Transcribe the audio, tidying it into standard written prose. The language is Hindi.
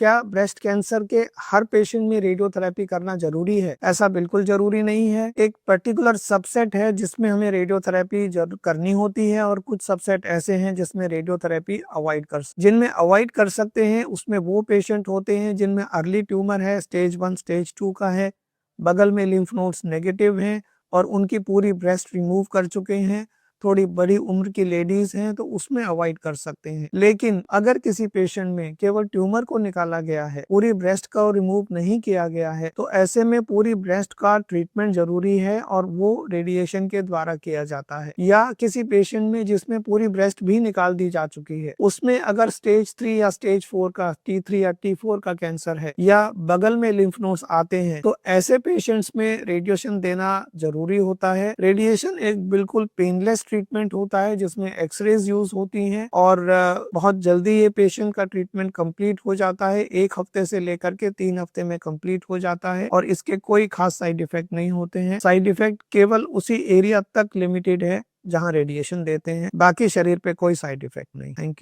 क्या ब्रेस्ट कैंसर के हर पेशेंट में रेडियोथेरेपी करना जरूरी है? ऐसा बिल्कुल जरूरी नहीं है। एक पर्टिकुलर सबसेट है जिसमें हमें रेडियोथेरेपी करनी होती है और कुछ सबसेट ऐसे हैं जिसमें रेडियोथेरेपी जिनमें अवॉइड कर सकते हैं उसमें वो पेशेंट होते हैं जिनमें अर्ली ट्यूमर है, स्टेज 1 स्टेज 2 का है, बगल में लिम्फ नोड्स नेगेटिव हैं और उनकी पूरी ब्रेस्ट रिमूव कर चुके हैं, थोड़ी बड़ी उम्र की लेडीज हैं तो उसमें अवॉइड कर सकते हैं। लेकिन अगर किसी पेशेंट में केवल ट्यूमर को निकाला गया है, पूरी ब्रेस्ट का रिमूव नहीं किया गया है, तो ऐसे में पूरी ब्रेस्ट का ट्रीटमेंट जरूरी है और वो रेडिएशन के द्वारा किया जाता है। या किसी पेशेंट में जिसमें पूरी ब्रेस्ट भी निकाल दी जा चुकी है, उसमें अगर स्टेज 3 या स्टेज 4 का T3 या T4 का कैंसर है या बगल में लिम्फ नोड्स आते हैं, तो ऐसे पेशेंट्स में रेडिएशन देना जरूरी होता है। रेडिएशन एक बिल्कुल पेनलेस ट्रीटमेंट होता है जिसमें एक्सरेज यूज होती हैं और बहुत जल्दी ये पेशेंट का ट्रीटमेंट कंप्लीट हो जाता है। 1 हफ्ते से लेकर के 3 हफ्ते में कंप्लीट हो जाता है और इसके कोई खास साइड इफेक्ट नहीं होते हैं। साइड इफेक्ट केवल उसी एरिया तक लिमिटेड है जहां रेडिएशन देते हैं, बाकी शरीर पे कोई साइड इफेक्ट नहीं। Thank you.